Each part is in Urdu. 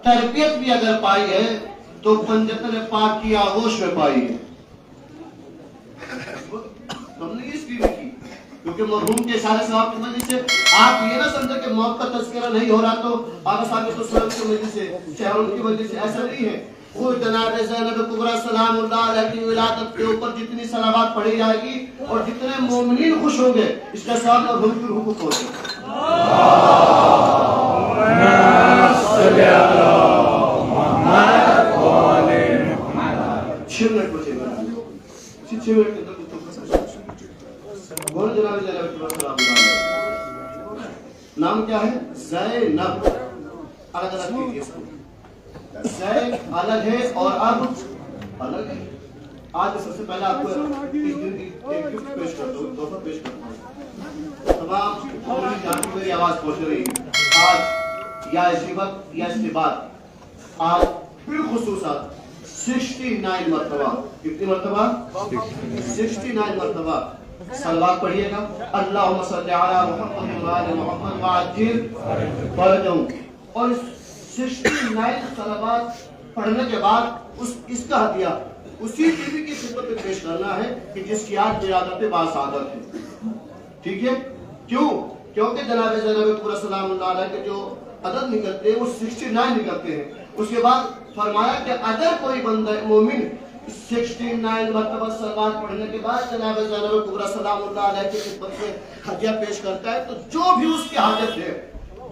تربیت بھی اگر پائی ہے تو پنجتن پاک کی آغوش میں پائی ہے. ہم نے اس لیے کی کیونکہ مرحوم کے اشارے صاحب کی وجہ سے آپ یہ نہ سمجھے کہ موت کا تذکرہ نہیں ہو رہا تو آقا صاحب کی وجہ سے شہروں کی وجہ سے، ایسا نہیں ہے. خود جناب زینب کبریٰ سلام اللہ علیہ کی ولادت کے اوپر جتنی صلوات پڑھی جائے گی اور جتنے مومنین خوش ہوں گے اس کا ثواب مرحوم کی روح کو پہنچے نام کیا ہے؟ زینب. الگ الگ کیجئے اس کو. زین الگ ہے اور اب الگ ہے. آج سب سے پہلے آپ کو اس دن کی ایک گفٹ پیش کرتا ہوں، تحفہ پیش کرتا ہوں. تمام مومنین جہاں کی میری آواز پہنچ رہی ہے آج یا اسی وقت یا اس کے بعد آج بالخصوصات 69 مرتبہ، کتنی مرتبہ؟ 69 مرتبہ صلوات پڑھیے گا. اللہم صلی علی محمد وآل محمد وعجل فرجہم. اور 69 صلوات پڑھنے کے بعد اس کا ہدیہ اسی بیوی کی خدمت میں پیش کرنا ہے کہ جس کی آج ولادت باسعادت ہے. ٹھیک ہے؟ کیوں؟ کیونکہ جناب زینب کبریٰ سلام اللہ علیہ کے جو عدد نکلتے ہیں وہ 69 نکلتے ہیں. اس کے بعد فرمایا کہ اگر کوئی بندہ مومن 69 مرتبہ صلوات پڑھنے کے بعد جناب زینب کبریٰ سلام اللہ علیہ کی خدمت میں ہدیہ پیش کرتا ہے تو جو بھی اس کی حاجت ہے،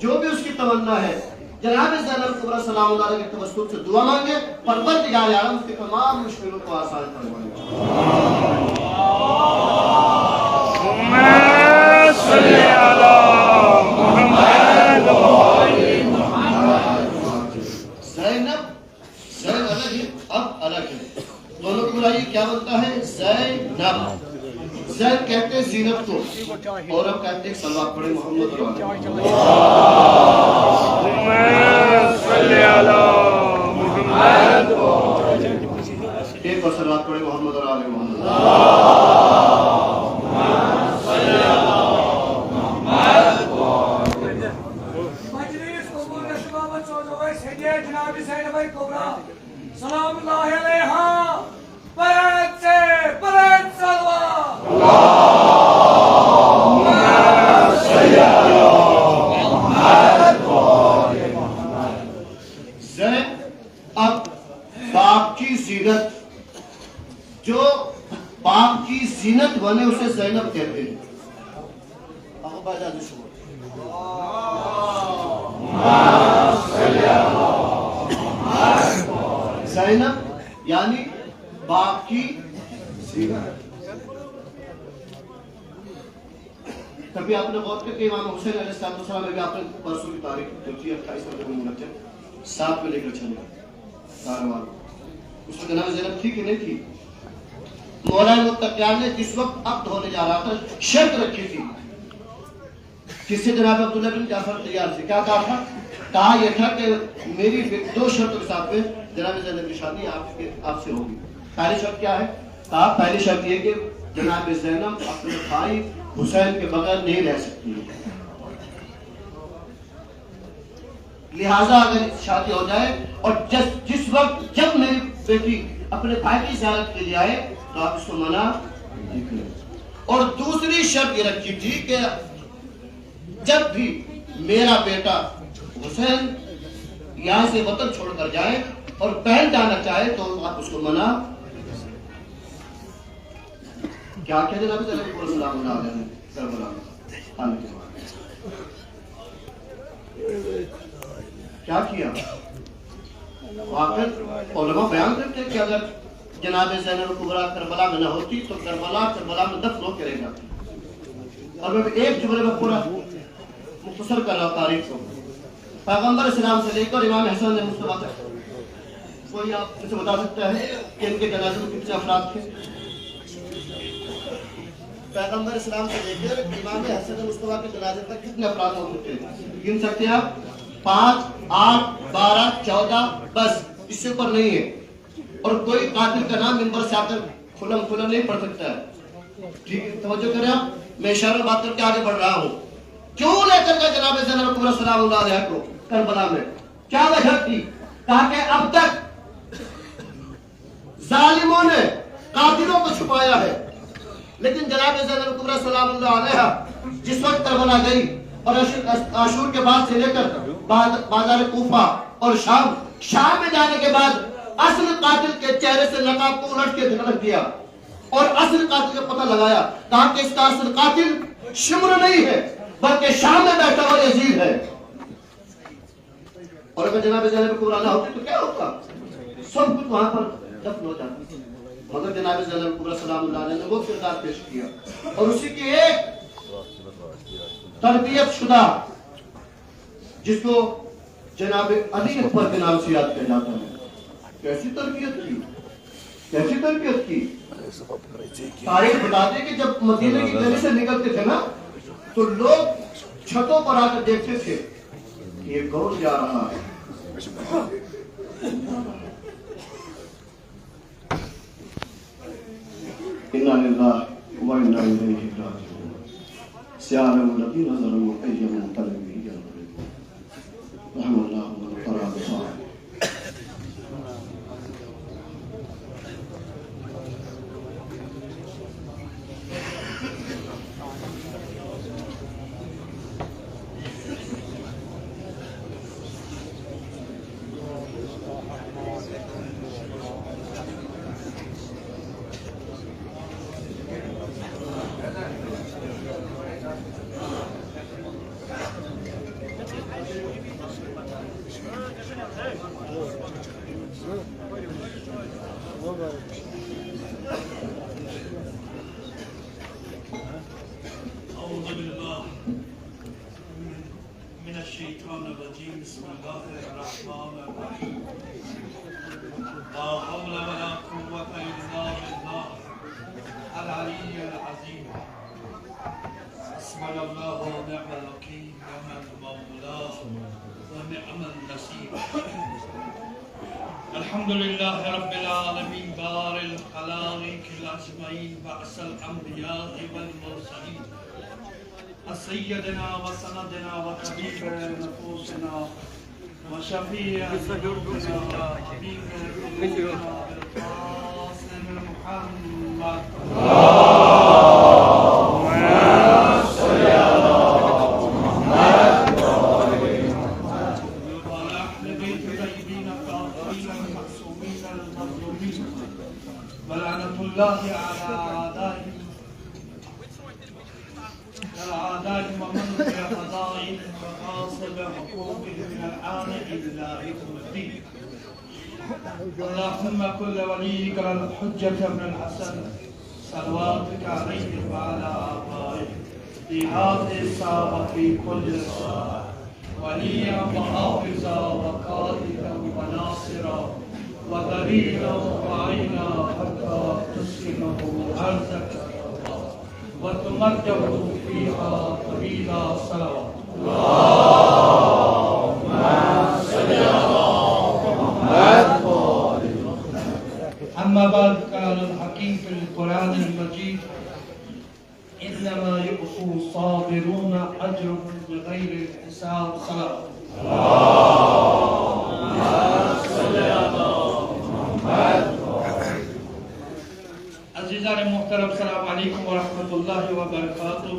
جو بھی اس کی تمنا ہے، جناب زینب کبریٰ سلام اللہ علیہ کے توسط سے دعا مانگے، پروردگار عالم اس کے تمام مشکلوں کو آسان فرمائے. صلی علی محمد زین الگ ہے، اب الگ ہے. دونوں کو لائیے کیا بنتا ہے؟ زینب. زین کہتے ہیں زینب کو، اور اب کہتے ہیں صلوات پڑھے محمد صلی علی محمد. ایک اور صلوات پڑھے محمد اور آل محمد. سلام اللہ علیہا پرد سے پرد صلوات. زین اب باپ کی زینت، جو باپ کی زینت بنے اسے زینب کہتے ہیں. زینب یعنی باپ کی زینت. کبھی آپ نے غور کیا کہ امام حسین علیہ السلام میں بھی آپ نے پرسوں کی تاریخ جو تھی 28 رجب المنجم 7 میں لے کر چلے کاروان. اس میں جناب زینب تھی کہ نہیں تھی؟ مولا متقیان نے جس وقت عقد ہونے جا رہا تھا شرط رکھی تھی، جس سے جناب عبداللہ بن جعفر تیار سے کیا کہا تھا؟ کہا یہ تھا کہ میری 2 شرطوں کے ساتھ میں جناب زینب کی شادی آپ سے ہوگی. پہلی شرط کیا ہے؟ کہا پہلی شرط یہ کہ جناب زینب اپنے بھائی حسین کے بغیر نہیں رہ سکتی، لہٰذا اگر شادی ہو جائے اور جس وقت جب میری بیٹی اپنے بھائی کی زیارت کے لیے آئے تو آپ اس کو منع نہیں کریں. اور دوسری شرط یہ رکھی تھی کہ جب بھی میرا بیٹا حسین یہاں سے وطن چھوڑ کر جائے اور بہن جانا چاہے تو آپ اس کو منع. کیا کہتے جناب زینب کبریٰ سلام اللہ علیہ نے کربلا میں کیا کیا؟ واقعی علماء بیان کرتے ہیں کہ اگر جناب زینب کبریٰ کربلا میں نہ ہوتی تو کربلا میں دفن ہو کے رہ جاتی. اور میں ایک جملے میں پورا مختصر کر رہا ہوں تاریخ کو. پیغمبر اسلام سے لے کر امام حسن مصطفیٰ تک کوئی آپ سے بتا سکتا ہے کہ ان کے جنازے میں کتنے افراد تھے؟ پیغمبر اسلام سے لے کر امام حسن مصطفیٰ کے جنازے تک کتنے افراد موجود تھے؟ گن سکتے ہیں آپ؟ 5 8 12 14 بس، اس سے اوپر نہیں ہے. اور کوئی قاتل کا نام منبر سے آ کر کھلم نہیں پڑھ سکتا ہے. ٹھیک ہے، توجہ کریں آپ، میں اشارہ بات کر کے آگے بڑھ رہا ہوں. کیوں لے کر کے جناب زینب کبریٰ سلام اللہ علیہ کو کربلا میں؟ کیا وجہ تھی؟ کہا کہ اب تک ظالموں نے قاتلوں کو چھپایا ہے، لیکن جناب زینب الکبریٰ سلام اللہ علیہا جس وقت کربلا گئی اور عاشور کے بعد سے لے کر بازار کوفہ اور شام میں جانے کے بعد اصل قاتل کے چہرے سے نقاب کو الٹ کے رکھ دیا اور اصل قاتل کا پتہ لگایا، کہا کہ اس کا اصل قاتل شمر نہیں ہے بلکہ شام میں بیٹھا ہوا یزید ہے۔ اور اگر جناب زینب الکبریٰ نہ ہوتی تو کیا ہوتا؟ سب کچھ وہاں پر دفن ہو جاتا، مگر جناب زینب الکبریٰ سلام اللہ علیہ نے وہ کردار پیش کیا اور اسی کی ایک تربیت شدہ جس کو جناب علی اکبر کے نام سے یاد کیا جاتا ہے، کیسی تربیت کی، کیسی تربیت کی۔ تاریخ بتاتے ہیں کہ جب مدینے کی گلی سے نکلتے تھے نا تو لوگ چھتوں پر آ کر دیکھتے تھے کہ یہ کون جا رہا ہے۔ اِنَّا لِلَّهِ وَإِنَّا إِلَيْهِ رَاجِعُونَ سِيَعْلَمُ الَّذِينَ ظَلَمُوا أَيَّ مُنقَلَبٍ يَنقَلِبُونَ رحم اللہ من قرآن صاحب۔ أعوذ بالله من الشيطان الرجيم بسم الله الرحمن الرحيم لا حول ولا قوة إلا بالله العلي العظيم حسبنا الله ونعم الوكيل نعم المولى ونعم النصير الحمد لله رب العالمين بار الخلائق الأجمعين بأس الأنبياء والمرسلين سيدنا وسندنا وطبيب نفوسنا وشفيع ذنوبنا وحبيب قلوبنا بالقاسم محمد وعلى أهل بيت طيبين الطاهرين المعصومين المظلومين ولعنة الله على أعدائهم الأعداء ومن بقضائهم وغاصب حقوقهم من الآن إلى يوم الدين اللهم كل وليك الحجة بن الحسن صلواتك عليه وعلى آبائه في هذه الساعة في كل ساعة وليا وحافظا وقائدا وناصرا ودليلا وعينا حتى تسكنه أرضك وتمده فيها طويلا صلوات اللهم صل على محمد أما بعد قال الحكيم في القرآن المجيد إنما يؤفى الصابرون أجرهم بغير حساب صلوات اللهم صل على محمد عزیزان محترم السلام علیکم ورحمۃ اللہ وبرکاتہ۔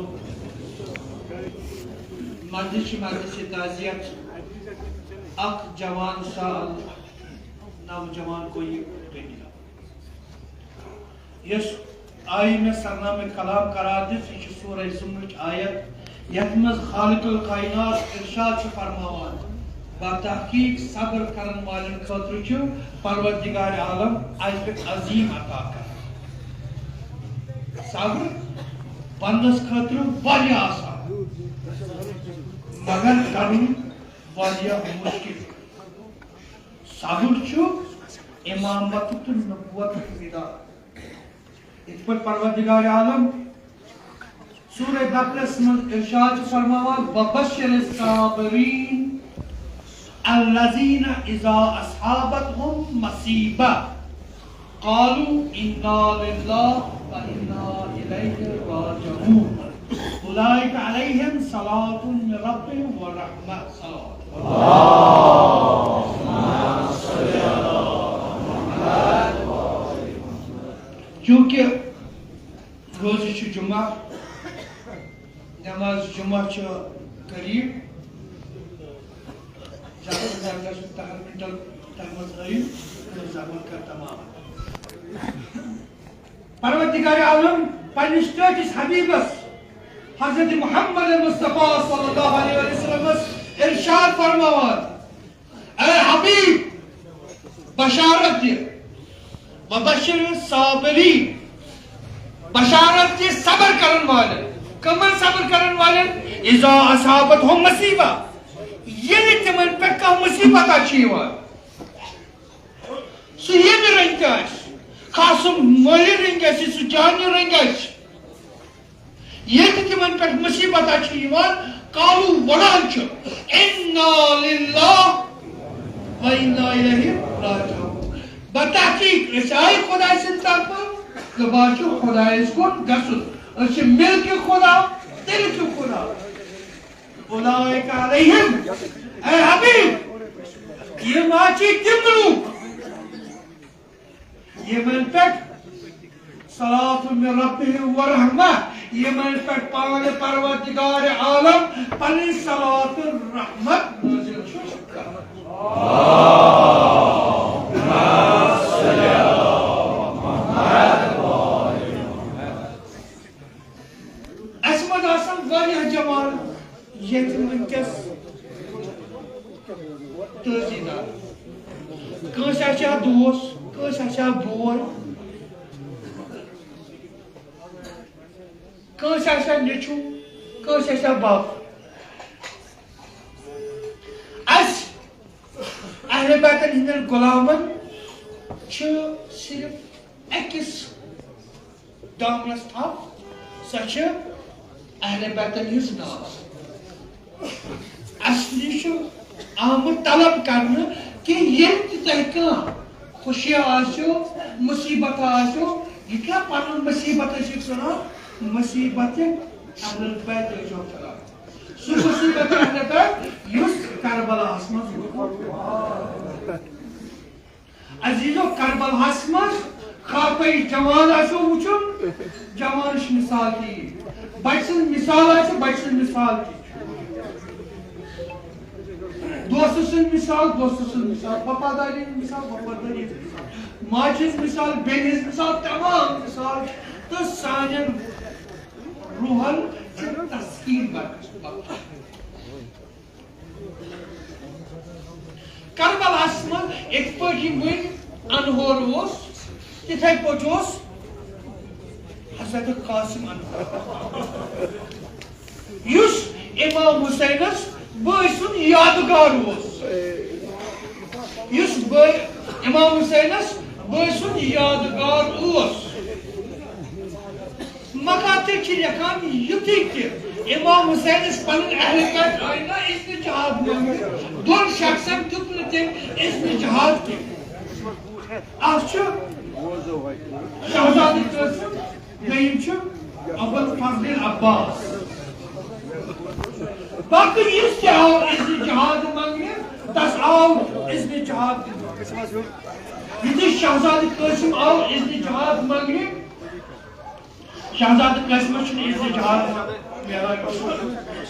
مجلس تعزیت اک جوان سال نوجوان کو یہ بیٹیا یس آئی میں سرنامہ کلام قرار دس یہ سورہ زمرچ آیت یتھ مز خالق الکائنات ارشاد فرماوان بتحقیق صبر کرن والن خاطر چھ پروردگار عالم اجر عظیم عطا کر۔ صبر بندس خاطر واریاہ آسان مگر کرن واریاہ مشکل۔ صبر چھ امامت تو نبوت مدار۔ اس پر پروردگار عالم سورہ بقرہ میں ارشاد فرماوان وبشر الصابرین الذین اذا اصحابتهم مصیبہ قالوا انا للہ وَإِنَّا إِلَيْهِ رَاجِعُونَ أُولَئِكَ عَلَيْهِمْ صَلَاةٌ مِّن رَّبِّهِمْ وَرَحْمَةٌ صلوات چونکہ روز جمعہ نماز جمعہ قریب پروردگار عالم پنس ٹھٹس حبیبس حضرت محمد مصطفیٰ صلی اللہ علیہ وسلم ارشاد فرماوان اے حبیب بشارت دی وبشر الصابرین بشارت دی صبر کرن والن کمن صبر کرن والن اذا اصابتهم مصیبہ یعنی تمن پہ کانٛہہ مصیبت آچیوان سو یعنی رنگ آس خاص مالی رنگ آسی سو جانی رنگ آسی یعنی تمن پہ مصیبت آچیوان قالو ونان چھو اِنَّا لِلَّهِ وَإِنَّا إِلَيْهِ راجعون بتحقیق رسائی خدا سن طرف کباچو خدا اس کو گسل اسے مل کے خدا دل کے خدا اولئک علیہم اے حبیب یہ ماچی تملو یہ من پٹ صلاة من ربهم ورحمہ یہ من پٹ پان پروردگار عالم پنی صلاة الرحمت نازل شکر اسمد آسان واریہ جمال یتن ونکس تازی دار کانس آسیا دوست کانس آسیا بوے کانس آسیا نیچو کانس آسیا باپ اس اہل بیتن ہندن غلامن صرف اکس دامنس تھا سچ اہل بیتن ہز ناس اصلی آمد طلب کرنے کہ یہ تحقیق خوشی آسو مصیبت آسو یہ کیا پانون مصیبت ہے سنا مصیبت اہل بیت جو چلا سو مصیبت اہل بیت یس کربلا اسمت عزیزو کربلا اسمت خاپی جوان آسو وچھو جوانش مثال کی بچن مثال آسو بچن مثال کی دوست سن مثال وفاداری مثال وفاداری مثال ماجز مثال بینز مثال تمام مثال تو سانن روحن تسکیر برکش کربل اسمن ایک پاکی من انہور ووس تتھائی پوچھوس حضرت قاسم انہور یس امام حسینس بھائی سن یادگار اوس یس امام حسینس بھائی سن یادگار اوس مقاتل چھ لکھان یتھی کہ امام حسینس پنن اہل بیت آئی نا اذن جہاد مانگے دون شخصن دیت نہ تم اذن جہاد کی اکھ چھ شہزادہ قاسم دویم چھ ابو الفضل عباس باقی اس سے آؤ اذن جہاد مانگے تس آؤ اذن جہاد یہ شہزادہ قاسم آؤ اذن جہاد مانگے شہزادہ قاسم چھن اذن جہاد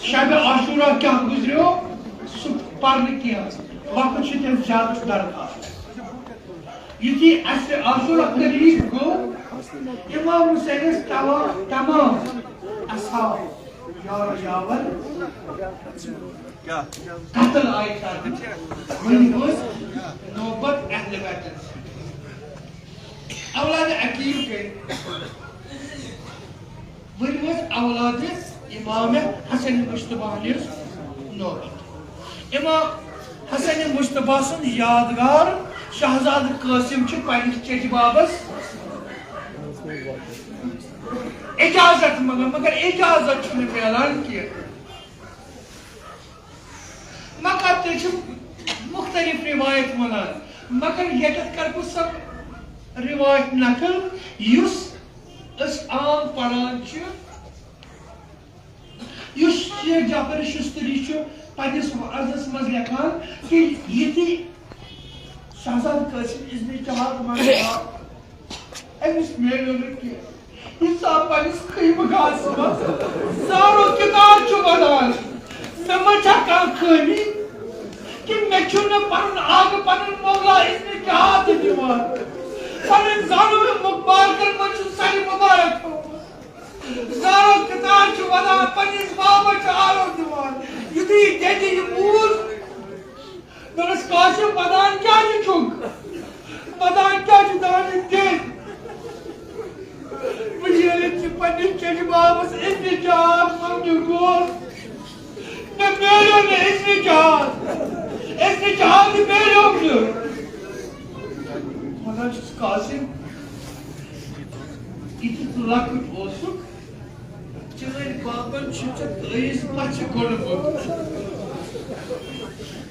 شب عاشورہ کیا گزریو سو پرن کیا وقت چھ تم زیادہ درکار یتھی اس عاشورہ قریب گو امام حسین تمام اصحاب یار یاور قتل آئی کرنے ونی گوز نوبت اہل بیتن اولاد عقیل کے ونی گوز اولاد امام حسن مشتبہ نیز نوبت امام حسن مشتبہ سن یادگار شہزاد قاسم چھ پنس چچ بابس اجازت مگر اجازت چھنے میلان کیا مقاتل چھ مختلف روایت ونان مگر یتت کر بہ سب روایت نقل یس اس عام پران چھ یس شیخ جعفر شستری چھ پنس عرضس مز لکھان کہ یتی شہزاد قاسم اذن جہاد مانگا أمس ميلونك حساب پنس خيمہ گاس مز سارو کتاب چھ ودان مے ما چھا کان خٲمی کہ مے چھُنہٕ پنُن آگہٕ پنُن مولا اذنہِ جہاد دِوان پنٕنۍ زانو مبارکن منٛز چھُ سارے مبارک تھوٚومُت سارو کتاب چھ ودان پننس بابس چھُ آرو دِوان یُتھُے ججہِ یہِ بوٗز دوٚپنس قاسم ودان کیٛازِ چھُکھ ودان کیٛاہ چھُ دپان دِن مجھے پننس چچ بابس اذنہِ جہاد منٛگنہِ گوس مے میلیو نہٕ اذنہِ جہاد میلیو نہٕ ونان چھُس قاسم یِتھُے ژٕ لۄکُٹ اوسُکھ چٲنۍ بابن چھُ ژےٚ دٲیِس پَچھِ کوٚڑمُت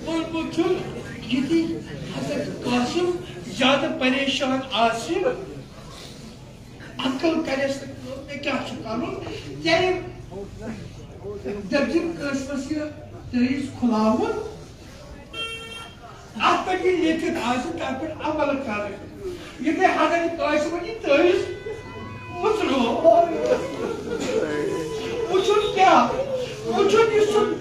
ووٚنمُت چھُکھ یِتھُے حضرت قاسم زیادٕ پریشان آسہِ عقل کرس مے کیا چھ کرُن ییٚلہِ دٔبجہِ قٲسمس یہِ دٲیِس کھُلاوُن اتھ پٮ۪ٹھ یہِ لیکھِتھ آسہِ تتھ پٮ۪ٹھ عمل کرٕنۍ یُتھُے حضرت قاسمن یہِ دٲیِس مُژرو وٕچھُن کیٛاہ وٕچھُن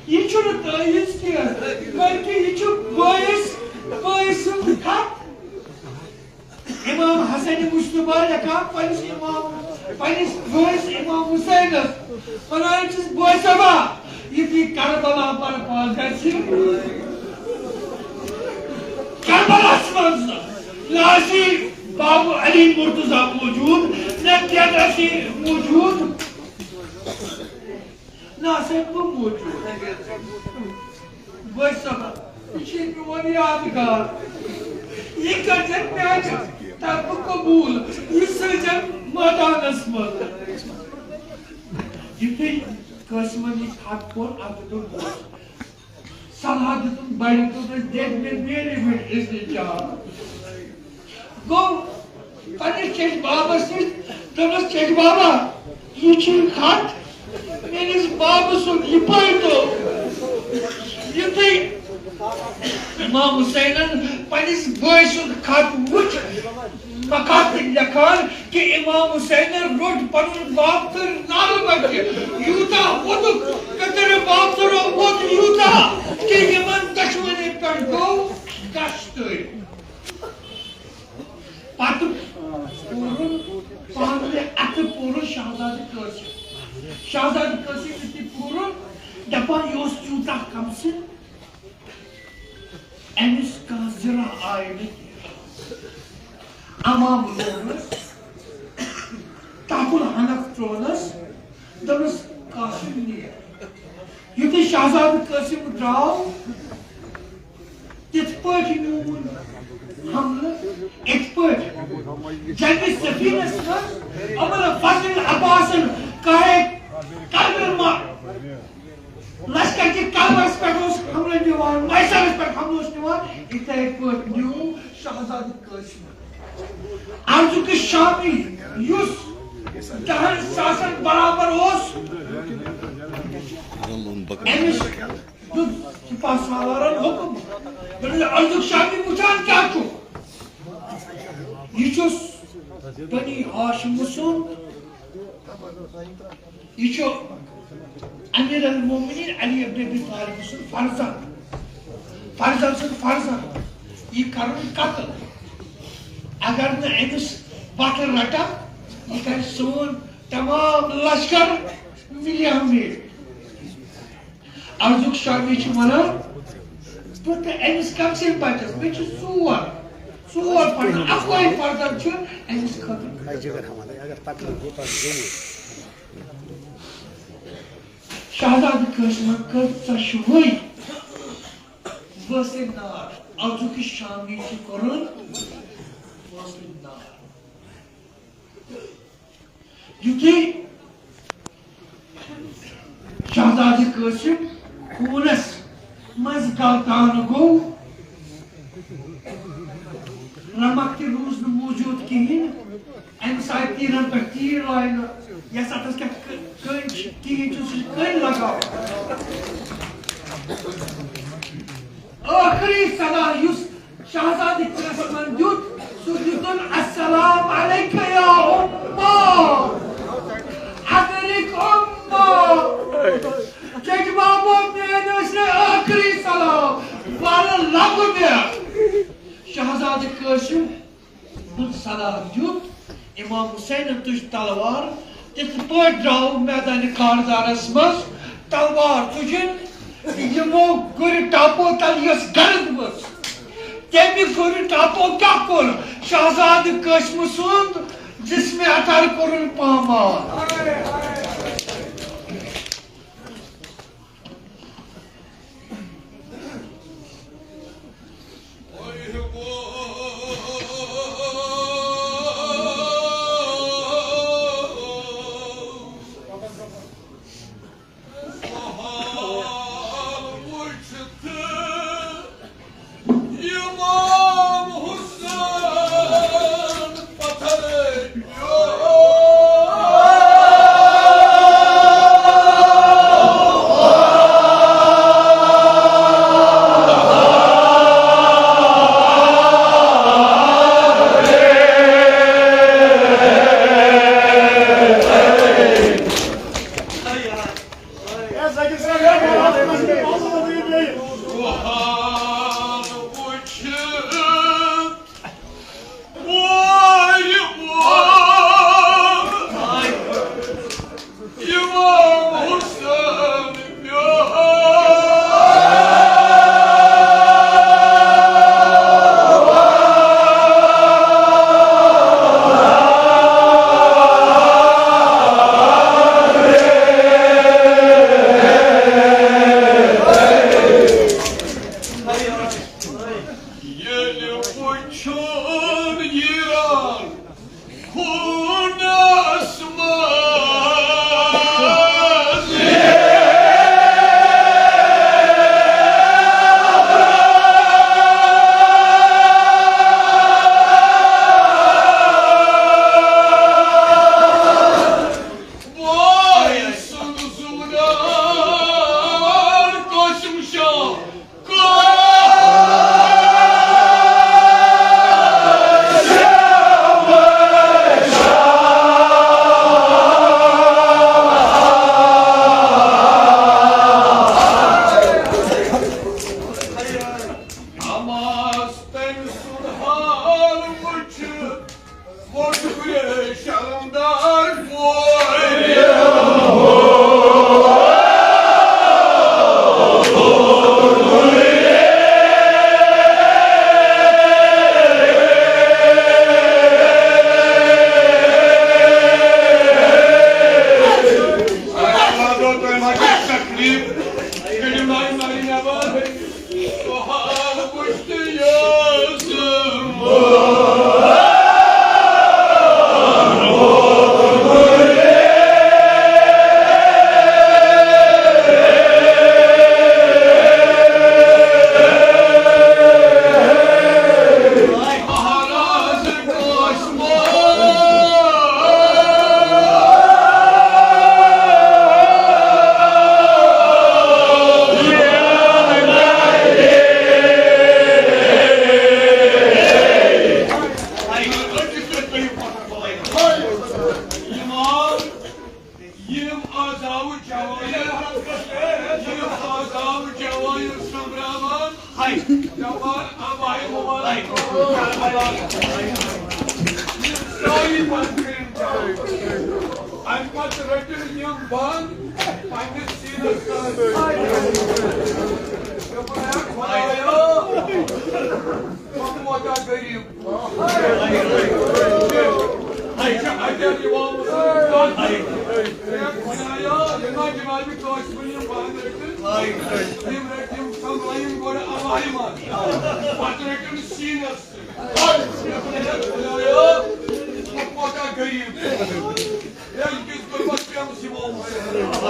یہِ چھُنہٕ دٲیِس کینٛہہ بلکہِ یہِ چھُ بٲیِس سُنٛد خط امام حسن مشتبہ لکھان پنس بٲیِس امام حسینس ونان چھُس بٲے صٲبا یُتھُے کربلا برپا گژھِ کربلاہس منٛز نہ آسہِ بابو علی مرتضیٰ موجود نہ کینٛہہ آسہِ موجود نہ آسہِ بہٕ موجود بٲے صٲبا یہِ چھُ میون یادگار یہ کٔرۍزٮ۪ن میانہِ طرفہٕ قبوٗل یہِ سوٗزٮ۪ن مٲدانس منٛز یُتھُے قٲسمن یہِ خط کوٚر اتھ دیُتُن صلاح دِتُن بڑِ دوٚپنس دِکھ مےٚ میلہِ وۄنۍ اذنہِ جہاد گوٚو پننس چچ بابس نِش دوٚپنس چچ بابا یہِ چھُ خط میٲنِس بابہٕ سُنٛد یہِ پٔرۍتو یُتھُے امام حسینن پننس بٲے سُنٛد خط وٕچھ خط لیکھان کہ امام حسینن روٚٹ پنُن بابتر نالہٕ بچہِ یوٗتاہ ووٚدُکھ کٔتٕرِ بابترو ووٚد یوٗتاہ کہ یِمن دشمنی پٮ۪ٹھ گوٚو گشتٕے پتہٕ پوٗرُن پانہٕ اتھٕ پوٗرُن شہزادٕ قٲسِم یُتھُے پوٗرُن دپان یہِ اوس تیوٗتاہ کمسن أمِس کانٛہہ زِرا آیہِ نہٕ امام لوگنس تاکُن ہنکھ ترٛوونس دوٚپنس قاسم نیر یُتھُے شہزادٕ قٲسِم درٛاو تِتھ پٲٹھۍ نیوٗن حملہٕ یِتھ پٲٹھۍ جنگہِ سفیٖنس منٛز ابوُ الفضل عباسن کہے کربلا لشکر کے کلبس پٮ۪ٹھ اوس حملہٕ نِوان میسرس پٮ۪ٹھ حملہٕ اوس نِوان یِتھے پٲٹھۍ نیوٗ شہزادٕ قٲسِم ارزُک شامی یُس 10 ساسن برابر اوس أمِس دیُت سپاہ سالارن حُکم دوٚپُن ارزُک شامی وٕچھان کیٛاہ چھُ یہِ چھُس بنی ہاشم سُنٛد یہِ چھُ امیر المومنین علی ابن ابی طالب سُنٛد فرزند یہِ کرُن قتل اگر نہٕ أمِس بٹھٕ رٹن یہِ کرِ سون تمام لشکر مِلیا میل ارزُک شامی چھُ ونان تہٕ أمِس کم سے بچس مےٚ چھِ ژور پردن اکوے پردن چھُ أمِس خٲطرٕ شہزادٕ قٲسمن کٔر ژۄشوٕے وٲصلہِ نار ارزُک شامی چھِ کوٚرُن وٲصلہِ نار یُتھُے شہزادٕ قٲسِم خوٗنس منٛز غلطان گوٚو رمق تہِ روٗز نہٕ موٗجوٗد کِہیٖنۍ اَمہِ آیہِ تیٖرن پٮ۪ٹھ تیٖر لاینہٕ یَتھ اَتھس کیٛاہ کٔنۍ چھِ تیٖر چھُ سُہ چھُ کٔنۍ لگاوان ٲخری صلاح یُس شہزادٕ قٲسمن دیُت سُہ دِتُن السلام علیکم لب میں شہزادہ قاسم من صلاح دیت امام حسین تج تلوار ات پہ درو میدان کاردارس مز تلوار تجن یمو گر ٹاپو تل یس گرد مز تمہ گر ٹاپو کیا کور شہزادہ قاسم سند جسم اثر کورن پامال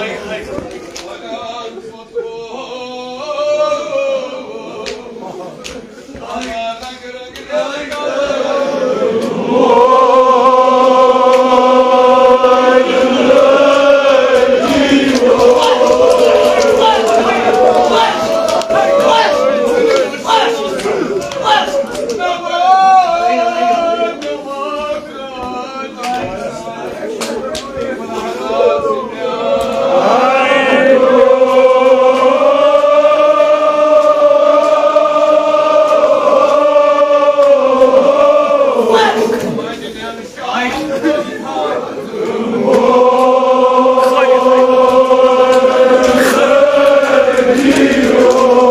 Ay, Oh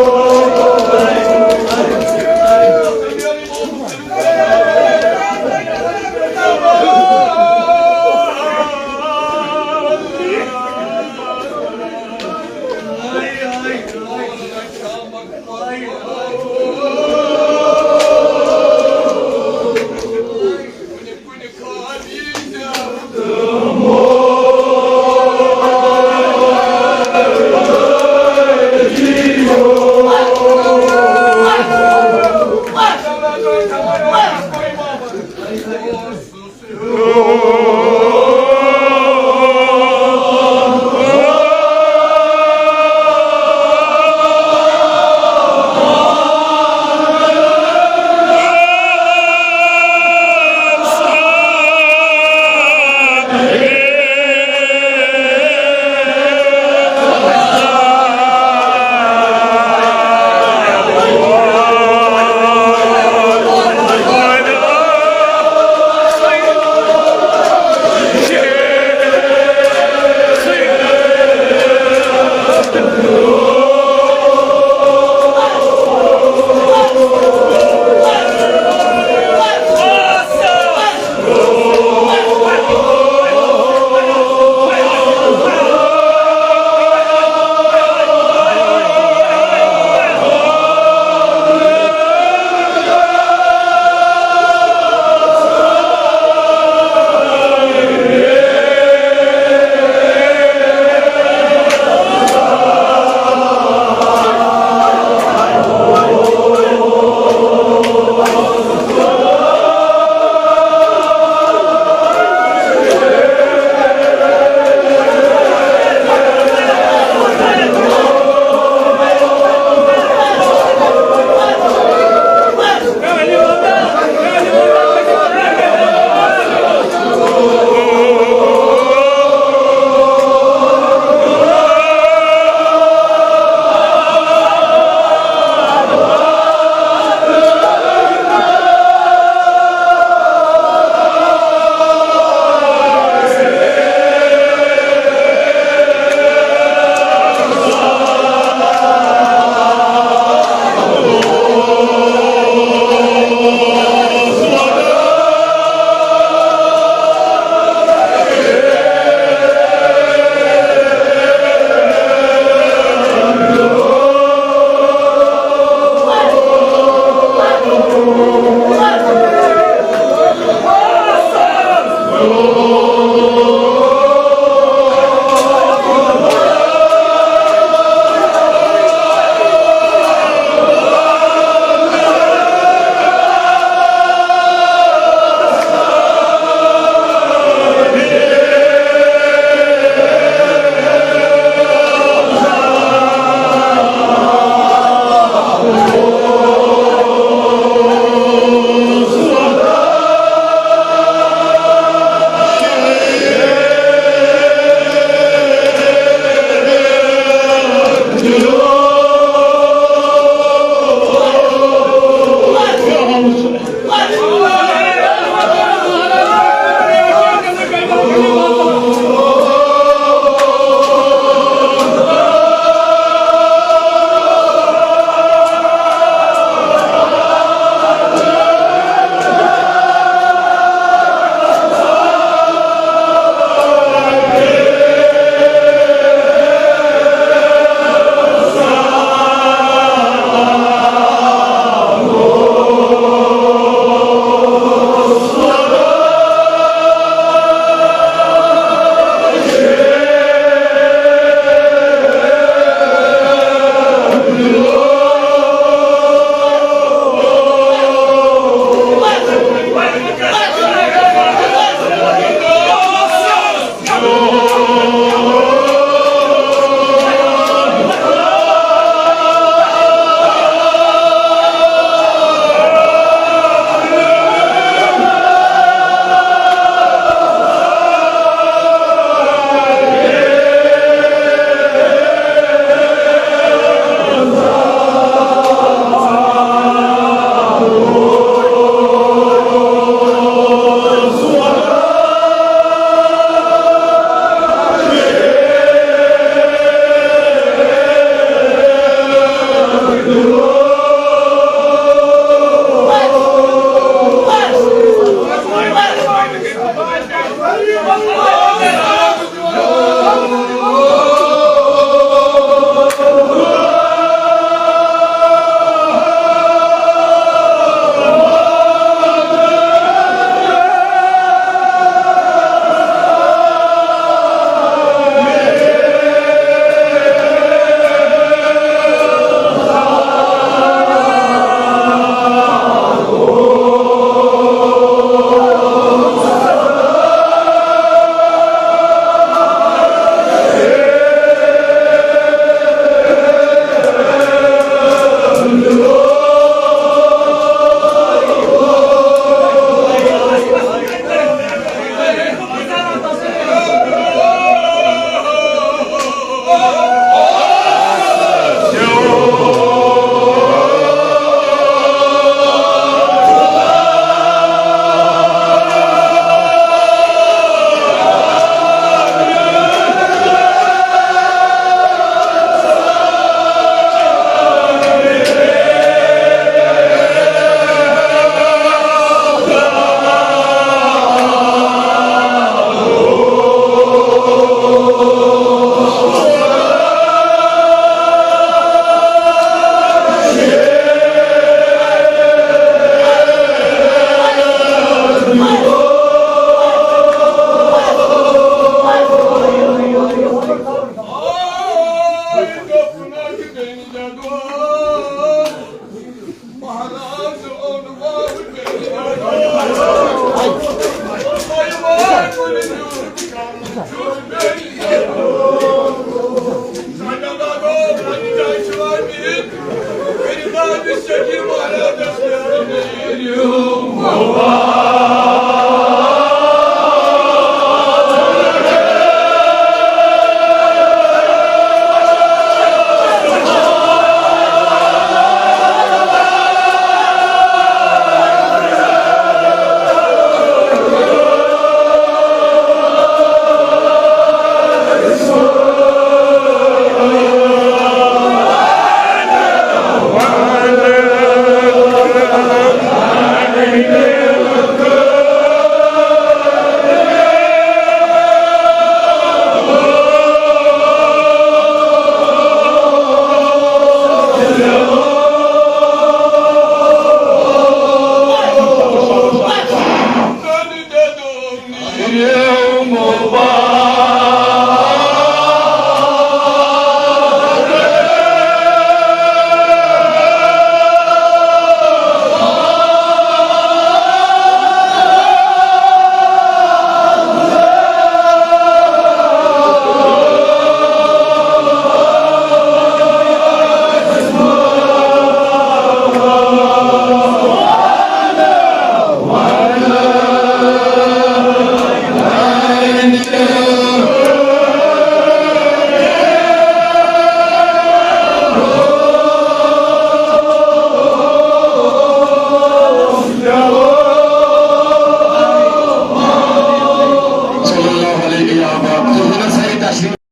Oh,